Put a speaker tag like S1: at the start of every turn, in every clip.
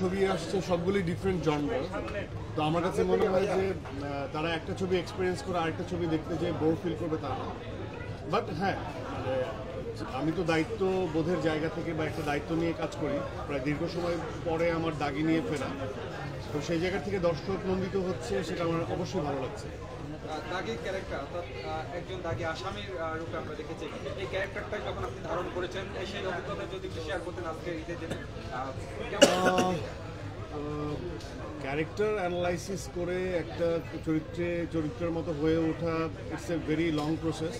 S1: ছবি আসছে সবগুলি ডিফারেন্ট জনরার। তো আমার কাছে মনে হয় যে তারা একটা ছবি এক্সপিরিয়েন্স করে আরেকটা ছবি দেখতে যে বোর ফিল করবে তা না। বাট হ্যাঁ, মানে আমি তো দায়িত্ব বোধের জায়গা থেকে বা একটা দায়িত্ব নিয়ে কাজ করি, প্রায় দীর্ঘ সময় পরে আমার দাগি নিয়ে ফেরা। তো সেই জায়গা থেকে দর্শক নন্দিত হচ্ছে, সেটা আমার অবশ্যই ভালো লাগছে।
S2: দাগি ক্যারেক্টার অর্থাৎ একজন দাগি আসামির রূপে আমরা দেখেছি। এই ক্যারেক্টারটা যখন আপনি ধারণ করেছেন, সেই অভিজ্ঞতা যদি একটু শেয়ার করতেন আজকে ঈদের দিনে
S1: ক্যারেক্টার অ্যানালাইসিস করে একটা চরিত্রের মতো হয়ে ওঠা, it's a very long process.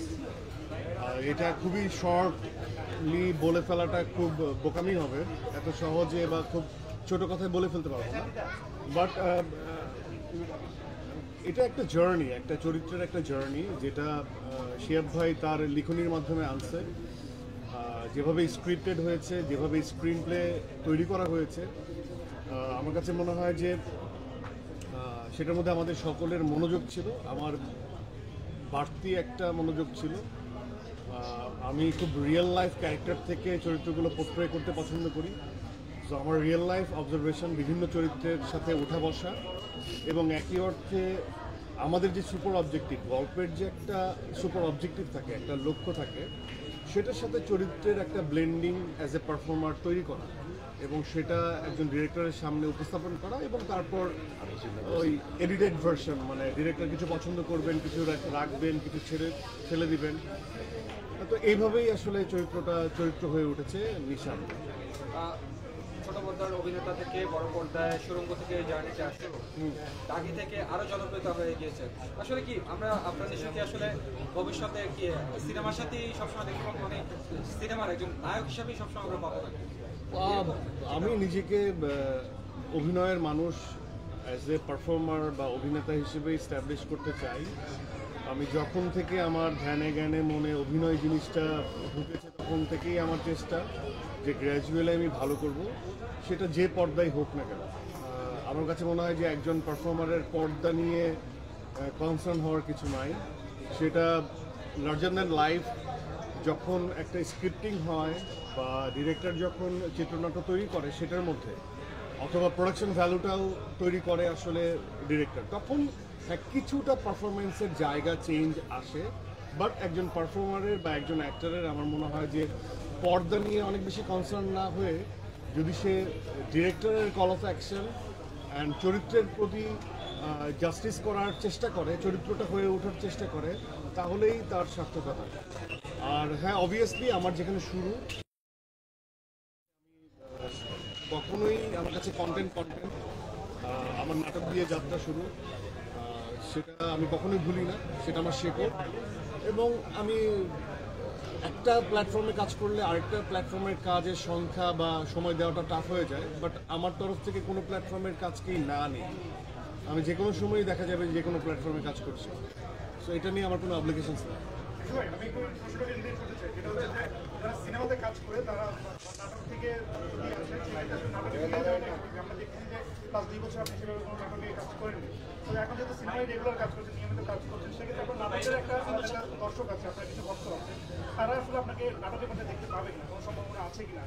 S1: এটা খুবই শর্টলি বলে ফেলাটা খুব বোকামি হবে, এত সহজে বা খুব ছোট কথায় বলে ফেলতে পারবো না। বাট এটা একটা জার্নি, একটা চরিত্রের একটা জার্নি, যেটা শিয়াব ভাই তার লিখনির মাধ্যমে আনছে। যেভাবে স্ক্রিপ্টেড হয়েছে, যেভাবে স্ক্রিন প্লে তৈরি করা হয়েছে, আমার কাছে মনে হয় যে সেটার মধ্যে আমাদের সকলের মনোযোগ ছিল, আমার বাড়তি একটা মনোযোগ ছিল। আমি খুব রিয়েল লাইফ ক্যারেক্টার থেকে চরিত্রগুলো পোর্ট্রে করতে পছন্দ করি। তো আমার রিয়েল লাইফ অবজারভেশন, বিভিন্ন চরিত্রের সাথে ওঠা বসা, এবং একই অর্থে আমাদের যে সুপার অবজেক্টিভ, গল্পের যে একটা সুপার অবজেক্টিভ থাকে, একটা লক্ষ্য থাকে, সেটার সাথে চরিত্রের একটা ব্লেন্ডিং অ্যাজ এ পারফর্মার তৈরি করা এবং সেটা একজন ডিরেক্টরের সামনে উপস্থাপন করা, এবং তারপর ওই এডিটেড ভার্সন, মানে ডিরেক্টর কিছু পছন্দ করবেন, কিছু রাখবেন, কিছু ছেড়ে দিবেন। তো এইভাবেই আসলে চরিত্র হয়ে উঠেছে নিশান।
S2: ছোট পর্দার অভিনেতা থেকে বড় পর্দায় সুরঙ্গ থেকে জার্নিতে আসছে, দাগি থেকে আরো জনপ্রিয়তা হয়ে গিয়েছে। আসলে কি আমরা আপনাদের সাথে আসলে ভবিষ্যতে কি সিনেমার সাথেই সবসময় দেখতে পাবো, মানে সিনেমার একজন নায়ক হিসাবেই সবসময় আমরা পাবো নাকি?
S1: আমি নিজেকে অভিনয়ের মানুষ, অ্যাজ এ পারফর্মার বা অভিনেতা হিসেবে স্ট্যাবলিশ করতে চাই। আমি যখন থেকে আমার ধ্যানে জ্ঞানে মনে অভিনয় জিনিসটা ঢুকেছে, তখন থেকেই আমার চেষ্টা যে গ্র্যাজুয়ালি আমি ভালো করব, সেটা যে পর্দায় হোক না কেন। আমার কাছে মনে হয় যে একজন পারফর্মারের পর্দা নিয়ে কনসার্ন হওয়ার কিছু নাই। সেটা লার্জার দ্যান লাইফ যখন একটা স্ক্রিপ্টিং হয় বা ডিরেক্টর যখন চিত্রনাট্য তৈরি করে সেটার মধ্যে, অথবা প্রোডাকশন ভ্যালুটাও তৈরি করে আসলে ডিরেক্টর, তখন কিছুটা পারফরমেন্সের জায়গা চেঞ্জ আসে। বাট একজন পারফর্মারের বা একজন অ্যাক্টরের আমার মনে হয় যে পর্দা নিয়ে অনেক বেশি কনসার্ন না হয়ে যদি সে ডিরেক্টরের কল অফ অ্যাকশন অ্যান্ড চরিত্রের প্রতি জাস্টিস করার চেষ্টা করে, চরিত্রটা হয়ে ওঠার চেষ্টা করে, তাহলেই তার সার্থকতা। আর হ্যাঁ, অবভিয়াসলি আমার যেখানে শুরু, কখনোই আমার কাছে কন্টেন্ট আমার নাটক দিয়ে যাত্রা শুরু, সেটা আমি কখনোই ভুলি না, সেটা আমার শেকড়। এবং আমি একটা প্ল্যাটফর্মে কাজ করলে আরেকটা প্ল্যাটফর্মের কাজের সংখ্যা বা সময় দেওয়াটা টাফ হয়ে যায়, বাট আমার তরফ থেকে কোনো প্ল্যাটফর্মের কাজকেই না নেই, আমি যে কোনো সময়ই দেখা যাবে যে কোনো প্ল্যাটফর্মে কাজ করছি। সো এটা নিয়ে আমার কোনো অব্লিগেশনস নেই।
S3: আমি একটু প্রশ্নটা রিলেট করতে চাই, যেটা হচ্ছে যে যারা সিনেমাতে কাজ করে তারা নাটক থেকে আমরা দেখছি যে প্লাস 2 বছর আপনি সেভাবে কোনো নাটকে কাজ করেননি। তো এখন যেহেতু সিনেমায় রেগুলার কাজ করছেন, নিয়মিত কাজ করছেন, সেক্ষেত্রে আপনার নাটকের একটা দর্শক আছে, আপনার কিছু ভক্ত আছে, তারা আসলে আপনাকে নাটকের মধ্যে দেখতে পাবে কিনা, কোনো সম্ভাবনা আছে কিনা?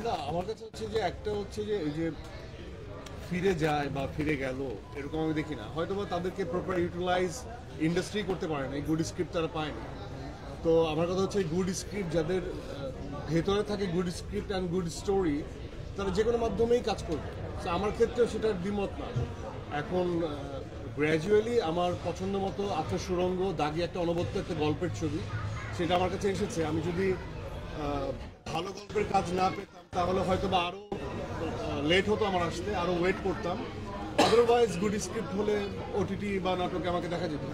S1: না, আমার কাছে হচ্ছে যে একটা হচ্ছে যে এই যে ফিরে যায় বা ফিরে গেল এরকম আমি দেখি না। হয়তো বা তাদেরকে প্রপার ইউটিলাইজ ইন্ডাস্ট্রি করতে পারে না, এই গুড স্ক্রিপ্ট তারা পায় না। তো আমার কথা হচ্ছে গুড স্ক্রিপ্ট যাদের ভেতরে থাকে, good script and good story, তারা যে কোনো মাধ্যমেই কাজ করবে। তো আমার ক্ষেত্রেও সেটার দ্বিমত না। এখন গ্র্যাজুয়ালি আমার পছন্দ মতো সুরঙ্গ, দাগি একটা অনবদ্য একটা গল্পের ছবি, সেটা আমার কাছে এসেছে। আমি যদি ভালো গল্পের কাজ না পেতাম তাহলে হয়তো বা আরও লেট হতো আমার আসতে, আরও ওয়েট করতাম। আদারওয়াইজ গুড স্ক্রিপ্ট হলে ওটিটি বা নাটকে আমাকে দেখা যেত।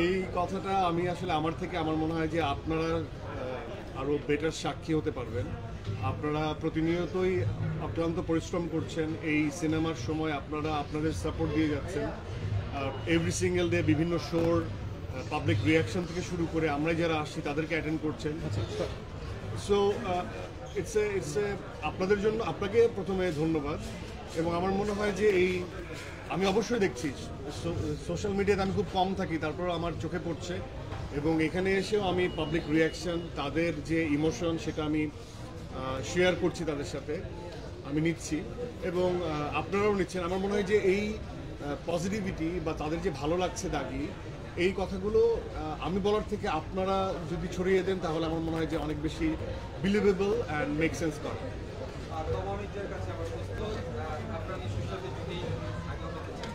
S1: এই কথাটা আমি আসলে আমার থেকে আমার মনে হয় যে আপনারা আরও বেটার সাক্ষী হতে পারবেন। আপনারা প্রতিনিয়তই অক্লান্ত পরিশ্রম করছেন, এই সিনেমার সময় আপনারা আপনাদের সাপোর্ট দিয়ে যাচ্ছেন। এভরি সিঙ্গেল ডে বিভিন্ন শোর পাবলিক রিয়াকশন থেকে শুরু করে আমরা যারা আসছি তাদেরকে অ্যাটেন্ড করছেন। সো ইটস এ আপনাদের জন্য আপনাকে প্রথমে ধন্যবাদ। এবং আমার মনে হয় যে আমি অবশ্যই দেখছি, সোশ্যাল মিডিয়াতে আমি খুব কম থাকি, তারপর আমার চোখে পড়ছে এবং এখানে এসেও আমি পাবলিক রিয়াকশন, তাদের যে ইমোশন, সেটা আমি শেয়ার করছি তাদের সাথে, আমি নিচ্ছি এবং আপনারাও নিচ্ছেন। আমার মনে হয় যে এই পজিটিভিটি বা তাদের যে ভালো লাগছে দাগি, এই কথাগুলো আমি বলার থেকে আপনারা যদি ছড়িয়ে দেন তাহলে আমার মনে হয় যে অনেক বেশি বিলিভেবল অ্যান্ড মেক সেন্স করে।
S2: আর তমামিদের কাছে আমার প্রশ্ন, আপনার নিশ্চয়ই সাথে যদি আগে হতে চান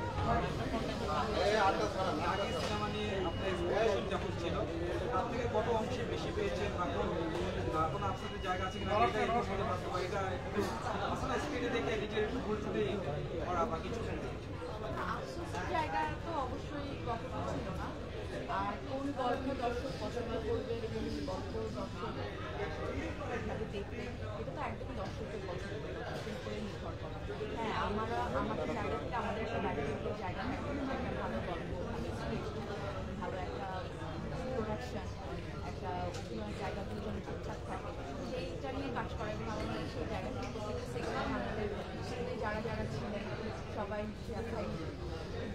S2: দাগি সিনেমা নিয়ে আপনার এক্সপেকটেশন যখন ছিল তার থেকে কত অংশে বেশি পেয়েছেন, এখন কোনো আপনাদের জায়গা আছে কিনা এটা এটা একটু আসলে স্ক্রিনে দেখে নিজের একটু ভুল ছুটেই করা বা কিছু
S4: আফসোসের জায়গা তো অবশ্যই কখনো ছিল না। আর কোন গল্প দর্শক পছন্দ করবে, কোন গল্প দর্শক দেখবে, এটা তো একদমই দর্শকের পছন্দের উপরে নির্ভর করে। হ্যাঁ, আমাদের জায়গা থেকে আমাদের একটা ব্যাকগ্রাউন্ডের জায়গা থাকে, একটা ভালো গল্প, ভালো স্ক্রিপ্ট, ভালো একটা প্রোডাকশন, একটা অভিনয়ের জায়গাগুলো যেন ঠিকঠাক থাকে, সেইটা নিয়ে কাজ করা এবং আমাদের সেই জায়গা থেকে প্রত্যেকটা সেক্টর আমাদের যারা যারা ছিলেন সবাই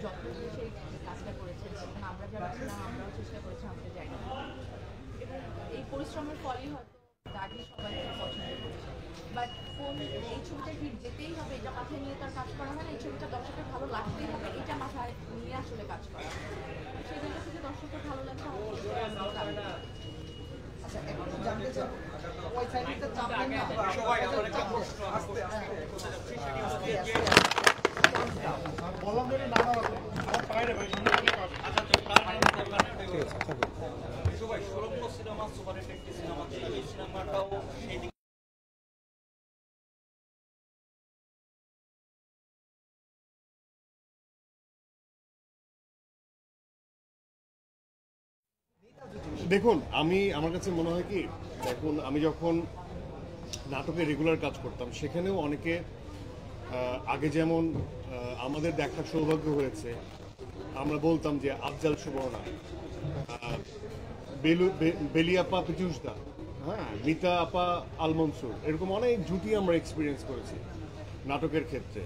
S4: যত্ন করে সেই কাজটা করেছেন এবং আমরা যারা ছিলাম আমরাও চেষ্টা করেছি আমাদের জায়গা এবং এই পরিশ্রমের ফলেই হয়তো দাগি সবাই খুব পছন্দ করেছে। বাট কোন এই ছবিটা হিট যেতেই হবে এটা মাথায় নিয়ে তার কাজ করা হয় না, এই ছবিটা দর্শকের ভালো লাগতেই হবে এটা মাথায় নিয়ে আসলে কাজ করা। সেই জায়গা থেকে দর্শকের ভালো লাগছে
S5: আচ্ছা, এখন জানতে চাই ওই সাইডটা চাপবেন না
S2: সবাই আমার একটা প্রশ্ন আস্তে
S3: বললাম যে নানা আছে আমার পায়ে ভাই
S6: সবাই সুরঙ্গ সিনেমা সুপারহিট একটি সিনেমা, এই সিনেমাটাও সেই দিকে
S1: দেখুন, আমার কাছে মনে হয় কি, দেখুন আমি যখন নাটকে রেগুলার কাজ করতাম সেখানেও অনেকে আগে যেমন আমাদের দেখার সৌভাগ্য হয়েছে, আমরা বলতাম যে আফজাল সুবর্ণা, বেলি আপা পিচুসদা, হ্যাঁ, মিতা আপা আল মনসুর, এরকম অনেক জুটি আমরা এক্সপিরিয়েন্স করেছি নাটকের ক্ষেত্রে।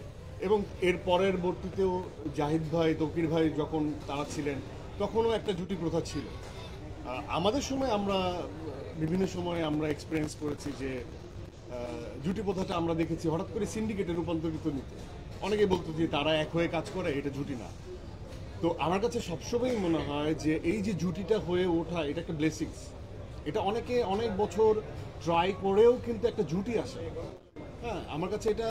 S1: এবং এর পরবর্তীতেও জাহিদ ভাই, তকির ভাই যখন তারা ছিলেন তখনও একটা জুটি প্রথা ছিল। আমাদের সময় আমরা বিভিন্ন সময় আমরা এক্সপিরিয়েন্স করেছি যে জুটি প্রথাটা আমরা দেখেছি হঠাৎ করে সিন্ডিকেটে রূপান্তরিত নিতে। অনেকে বলতো যে তারা এক হয়ে কাজ করে, এটা জুটি না। তো আমার কাছে সবসময়ই মনে হয় যে এই যে জুটিটা হয়ে ওঠা, এটা একটা ব্লেসিংস। এটা অনেকে অনেক বছর ট্রাই করেও কিন্তু একটা জুটি আসে। হ্যাঁ, আমার কাছে এটা